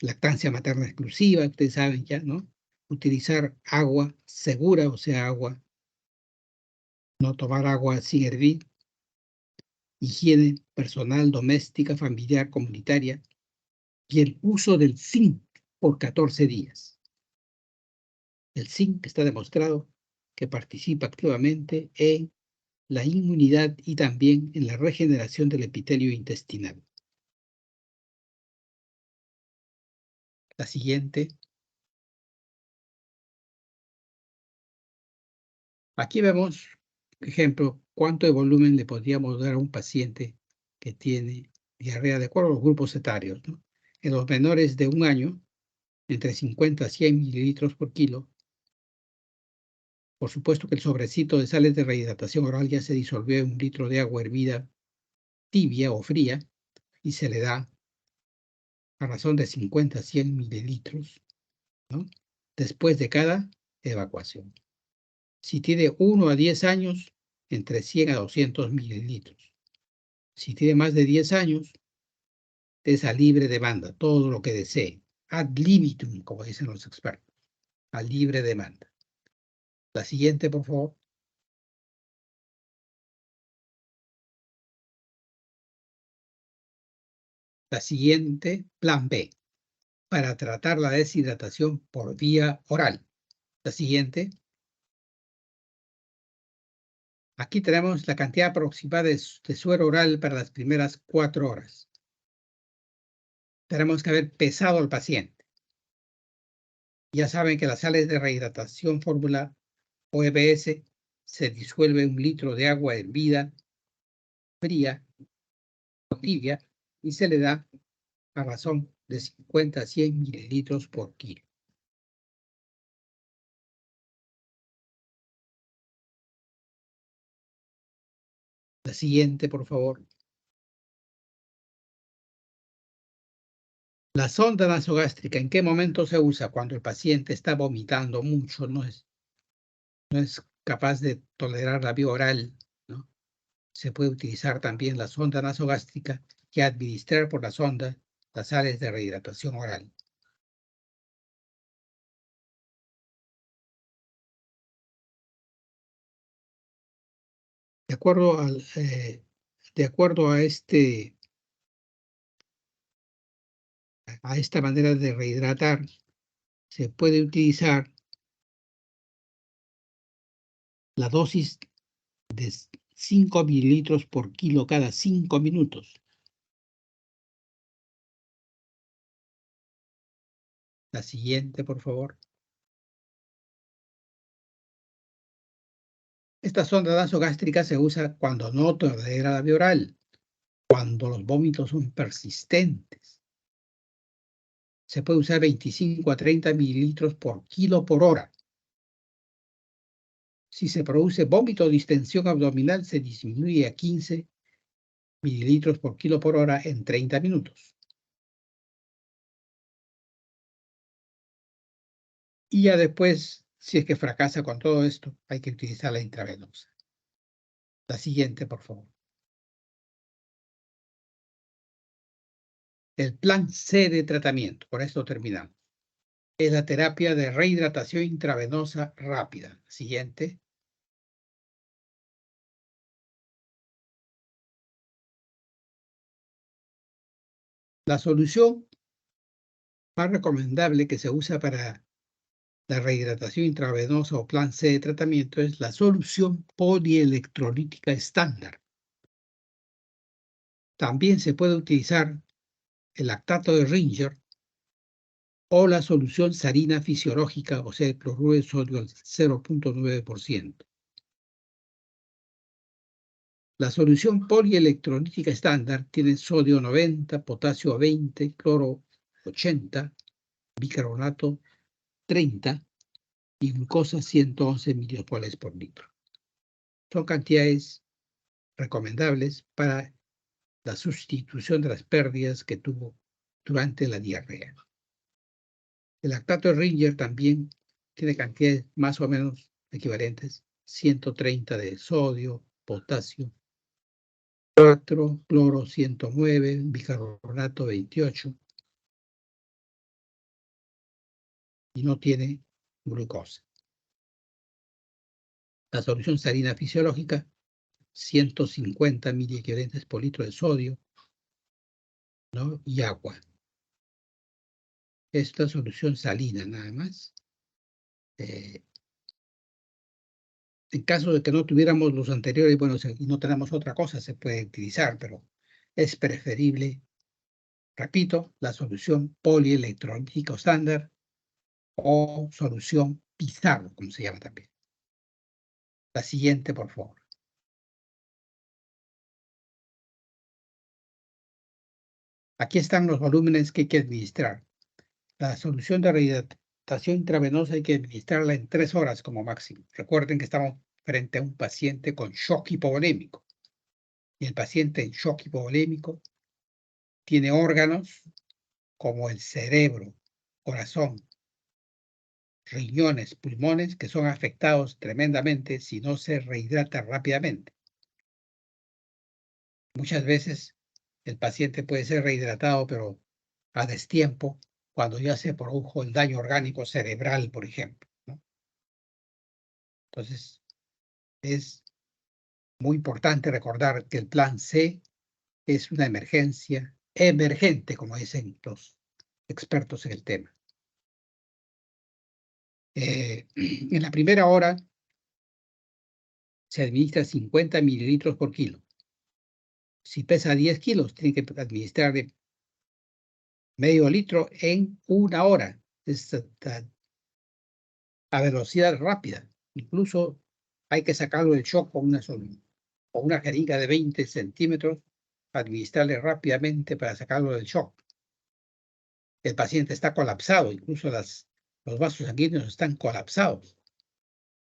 Lactancia materna exclusiva, ustedes saben ya, ¿no? Utilizar agua segura, o sea, agua, no tomar agua sin hervir. Higiene personal, doméstica, familiar, comunitaria, y el uso del zinc por 14 días. El zinc está demostrado que participa activamente en la inmunidad y también en la regeneración del epitelio intestinal. La siguiente. Aquí vemos, por ejemplo, cuánto de volumen le podríamos dar a un paciente que tiene diarrea de acuerdo a los grupos etarios, ¿no? En los menores de 1 año, entre 50 a 100 mililitros por kilo. Por supuesto que el sobrecito de sales de rehidratación oral ya se disolvió en 1 litro de agua hervida tibia o fría y se le da a razón de 50 a 100 mililitros, ¿no? Después de cada evacuación. Si tiene 1 a 10 años, entre 100 a 200 mililitros. Si tiene más de 10 años, es a libre demanda, todo lo que desee. Ad libitum, como dicen los expertos. A libre demanda. La siguiente, por favor. La siguiente, plan B, para tratar la deshidratación por vía oral. La siguiente. Aquí tenemos la cantidad aproximada de suero oral para las primeras 4 horas. Tenemos que haber pesado al paciente. Ya saben que las sales de rehidratación fórmula OEBS se disuelve en 1 litro de agua hervida, fría o tibia, y se le da a razón de 50 a 100 mililitros por kilo. La siguiente, por favor. La sonda nasogástrica, ¿en qué momento se usa? Cuando el paciente está vomitando mucho, no es capaz de tolerar la vía oral, ¿no? Se puede utilizar también la sonda nasogástrica y administrar por la sonda las sales de rehidratación oral. De acuerdo a esta manera de rehidratar, se puede utilizar la dosis de 5 mililitros por kilo cada 5 minutos. La siguiente, por favor. Esta sonda nasogástrica se usa cuando no tolera la vía oral, cuando los vómitos son persistentes. Se puede usar 25 a 30 mililitros por kilo por hora. Si se produce vómito o distensión abdominal, se disminuye a 15 mililitros por kilo por hora en 30 minutos. Y ya después, si es que fracasa con todo esto, hay que utilizar la intravenosa. La siguiente, por favor. El plan C de tratamiento, por esto terminamos. Es la terapia de rehidratación intravenosa rápida. Siguiente. La solución más recomendable que se usa para la rehidratación intravenosa o plan C de tratamiento es la solución polielectrolítica estándar. También se puede utilizar el lactato de Ringer o la solución salina fisiológica, o sea, el cloruro de sodio al 0.9%. La solución polielectrolítica estándar tiene sodio 90, potasio 20, cloro 80, bicarbonato 30 y glucosa 111 miliosmoles por litro. Son cantidades recomendables para la sustitución de las pérdidas que tuvo durante la diarrea. El lactato de Ringer también tiene cantidades más o menos equivalentes, 130 de sodio, potasio 4, cloro 109, bicarbonato 28 y no tiene glucosa. La solución salina fisiológica, 150 miliequivalentes por litro de sodio, ¿no? Y agua. Esta solución salina nada más. En caso de que no tuviéramos los anteriores, bueno, y no tenemos otra cosa, se puede utilizar, pero es preferible Repito, la solución polielectrolítica estándar o solución Pizarro, como se llama también. La siguiente, por favor. Aquí están los volúmenes que hay que administrar. La solución de rehidratación intravenosa hay que administrarla en 3 horas como máximo. Recuerden que estamos frente a un paciente con shock hipovolémico. Y el paciente en shock hipovolémico tiene órganos como el cerebro, corazón, riñones, pulmones, que son afectados tremendamente si no se rehidrata rápidamente. Muchas veces el paciente puede ser rehidratado, pero a destiempo, cuando ya se produjo el daño orgánico cerebral, por ejemplo, ¿no? Entonces, es muy importante recordar que el plan C es una emergencia emergente, como dicen los expertos en el tema. En la primera hora se administra 50 mililitros por kilo. Si pesa 10 kilos, tiene que administrar de medio litro en 1 hora. A velocidad rápida. Incluso hay que sacarlo del shock con una jeringa de 20 centímetros, administrarle rápidamente para sacarlo del shock. El paciente está colapsado, incluso los vasos sanguíneos están colapsados.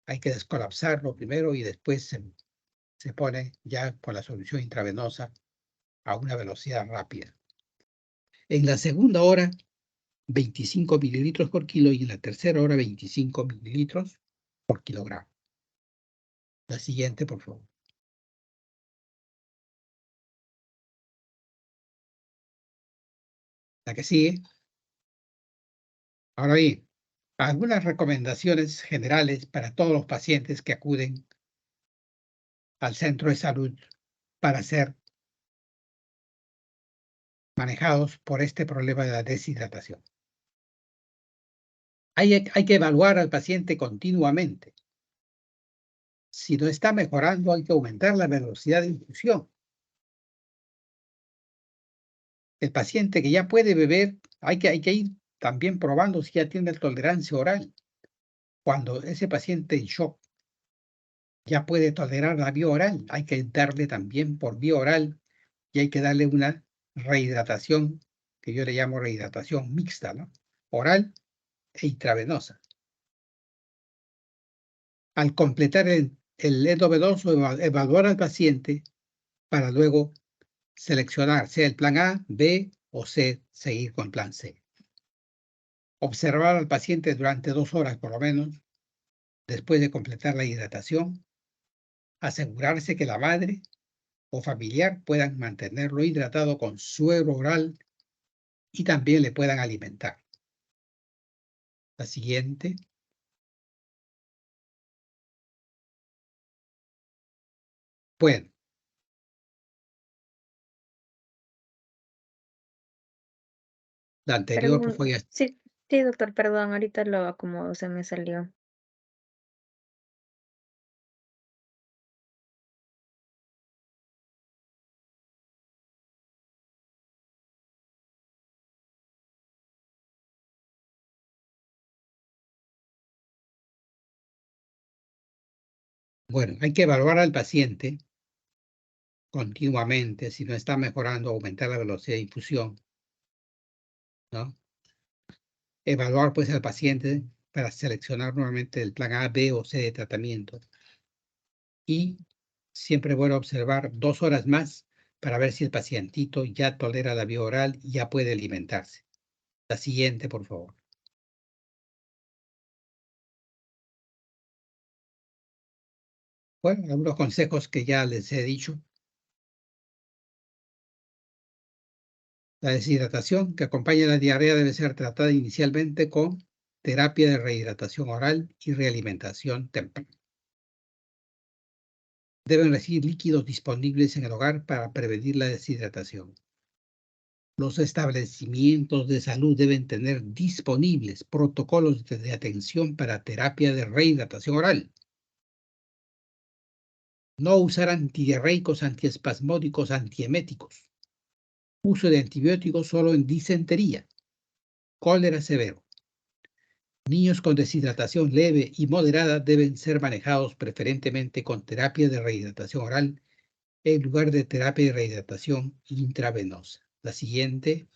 Hay que descolapsarlo primero y después se pone ya con la solución intravenosa a una velocidad rápida. En la segunda hora, 25 mililitros por kilo y en la tercera hora, 25 mililitros por kilogramo. La siguiente, por favor. La que sigue. Ahora bien, algunas recomendaciones generales para todos los pacientes que acuden al centro de salud para ser manejados por este problema de la deshidratación. Hay que evaluar al paciente continuamente. Si no está mejorando, hay que aumentar la velocidad de infusión. El paciente que ya puede beber, hay que ir también probando si ya tiene tolerancia oral. Cuando ese paciente en shock ya puede tolerar la vía oral, hay que darle también por vía oral y hay que darle una rehidratación, que yo le llamo rehidratación mixta, ¿no? Oral e intravenosa. Al completar el endovenoso, evaluar al paciente para luego seleccionar, sea el plan A, B o C, seguir con el plan C. Observar al paciente durante 2 horas por lo menos, después de completar la hidratación. Asegurarse que la madre o familiar puedan mantenerlo hidratado con suero oral y también le puedan alimentar. La siguiente. Bueno. La anterior pues, fue Sí, sí, doctor, perdón, ahorita lo acomodo, se me salió. bueno, hay que evaluar al paciente continuamente, si no está mejorando, aumentar la velocidad de infusión, ¿no? Evaluar pues al paciente para seleccionar nuevamente el plan A, B o C de tratamiento. Y siempre es bueno observar 2 horas más para ver si el pacientito ya tolera la vía oral y ya puede alimentarse. La siguiente, por favor. Bueno, algunos consejos que ya les he dicho. La deshidratación que acompaña la diarrea debe ser tratada inicialmente con terapia de rehidratación oral y realimentación temprana. Deben recibir líquidos disponibles en el hogar para prevenir la deshidratación. Los establecimientos de salud deben tener disponibles protocolos de atención para terapia de rehidratación oral. No usar antidiarreicos, antiespasmódicos, antieméticos. Uso de antibióticos solo en disentería. Cólera severo. Niños con deshidratación leve y moderada deben ser manejados preferentemente con terapia de rehidratación oral en lugar de terapia de rehidratación intravenosa. La siguiente.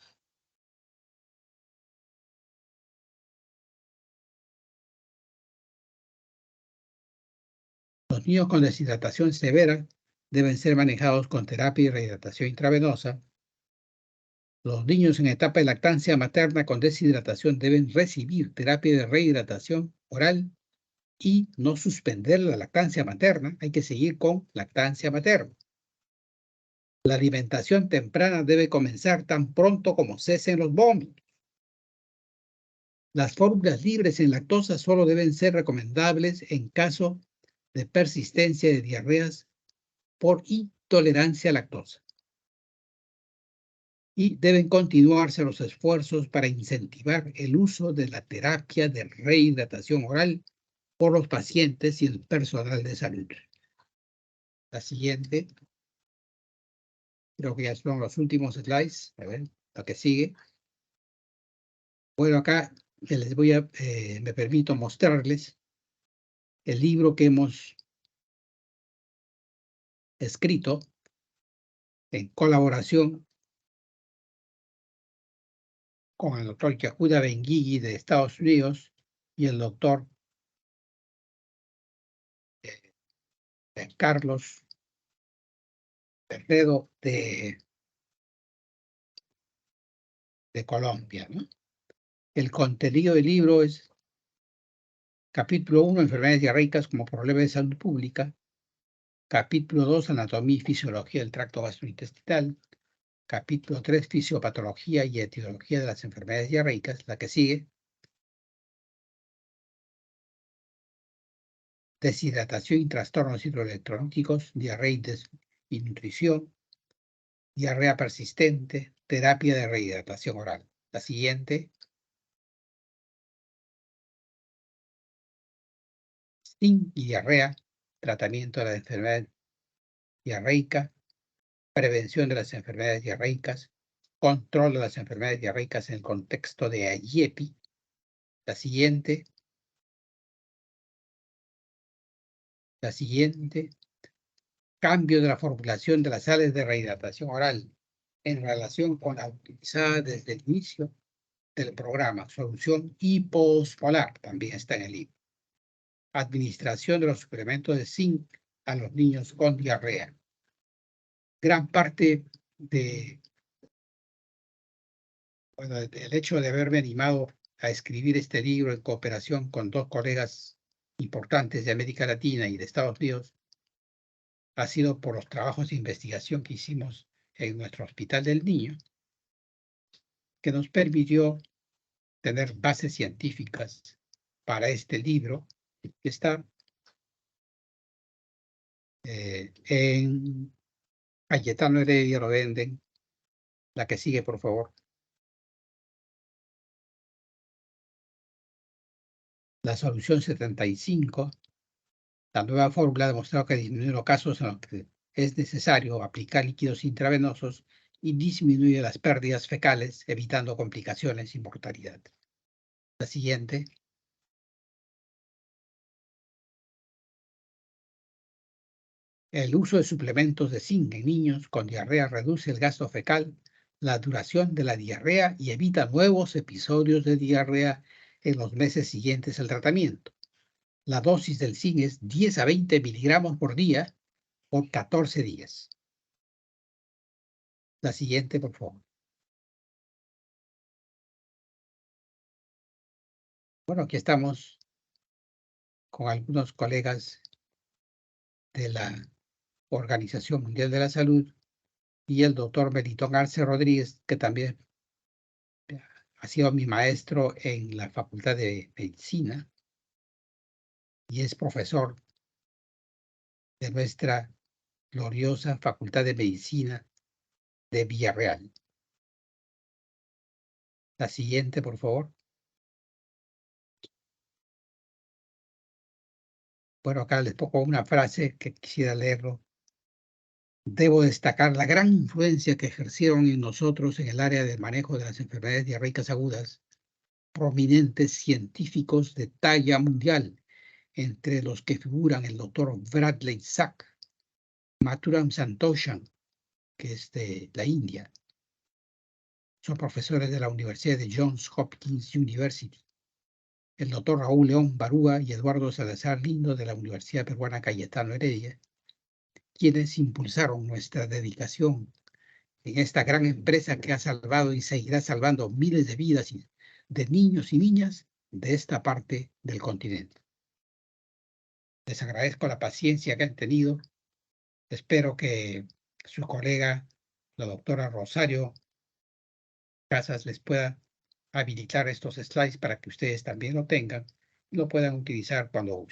Los niños con deshidratación severa deben ser manejados con terapia de rehidratación intravenosa. Los niños en etapa de lactancia materna con deshidratación deben recibir terapia de rehidratación oral y no suspender la lactancia materna. Hay que seguir con lactancia materna. La alimentación temprana debe comenzar tan pronto como cesen los vómitos. Las fórmulas libres en lactosa solo deben ser recomendables en caso de persistencia de diarreas por intolerancia a lactosa. Y deben continuarse los esfuerzos para incentivar el uso de la terapia de rehidratación oral por los pacientes y el personal de salud. La siguiente, creo que ya son los últimos slides. A ver, la que sigue. Bueno, acá les voy a, me permito mostrarles el libro que hemos escrito en colaboración con el doctor Yehuda Ben-Gigi de Estados Unidos y el doctor Carlos Perredo de Colombia, ¿no? El contenido del libro es capítulo 1, enfermedades diarreicas como problema de salud pública, capítulo 2, anatomía y fisiología del tracto gastrointestinal, capítulo 3, fisiopatología y etiología de las enfermedades diarreicas, la que sigue, deshidratación y trastornos hidroelectrolíticos, diarrea y nutrición, diarrea persistente, terapia de rehidratación oral. La siguiente, STIN y diarrea, tratamiento de la enfermedad diarreica, prevención de las enfermedades diarreicas, control de las enfermedades diarreicas en el contexto de AYEPI. La siguiente, cambio de la formulación de las sales de rehidratación oral en relación con la utilizada desde el inicio del programa, solución hiposmolar, también está en el libro. Administración de los suplementos de zinc a los niños con diarrea. Gran parte del hecho de haberme animado a escribir este libro en cooperación con dos colegas importantes de América Latina y de Estados Unidos ha sido por los trabajos de investigación que hicimos en nuestro Hospital del Niño, que nos permitió tener bases científicas para este libro, que está en Cayetano Heredia, lo venden. La que sigue, por favor. La solución 75, la nueva fórmula ha demostrado que disminuye los casos en los que es necesario aplicar líquidos intravenosos y disminuye las pérdidas fecales, evitando complicaciones y mortalidad. La siguiente. El uso de suplementos de zinc en niños con diarrea reduce el gasto fecal, la duración de la diarrea y evita nuevos episodios de diarrea en los meses siguientes al tratamiento. La dosis del zinc es 10 a 20 miligramos por día por 14 días. La siguiente, por favor. Bueno, aquí estamos con algunos colegas de la Organización Mundial de la Salud y el doctor Melitón Arce Rodríguez, que también ha sido mi maestro en la Facultad de Medicina y es profesor de nuestra gloriosa Facultad de Medicina de Villarreal. La siguiente, por favor. Bueno, acá les pongo una frase que quisiera leerlo Debo destacar la gran influencia que ejercieron en nosotros en el área del manejo de las enfermedades diarreicas agudas prominentes científicos de talla mundial, entre los que figuran el doctor Bradley Sack, Mathuram Santoshan, que es de la India. Son profesores de la Universidad de Johns Hopkins University. El doctor Raúl León Barúa y Eduardo Salazar Lindo de la Universidad Peruana Cayetano Heredia, quienes impulsaron nuestra dedicación en esta gran empresa que ha salvado y seguirá salvando miles de vidas de niños y niñas de esta parte del continente. Les agradezco la paciencia que han tenido. Espero que su colega, la doctora Rosario Casas, les pueda habilitar estos slides para que ustedes también lo tengan y lo puedan utilizar cuando gusten.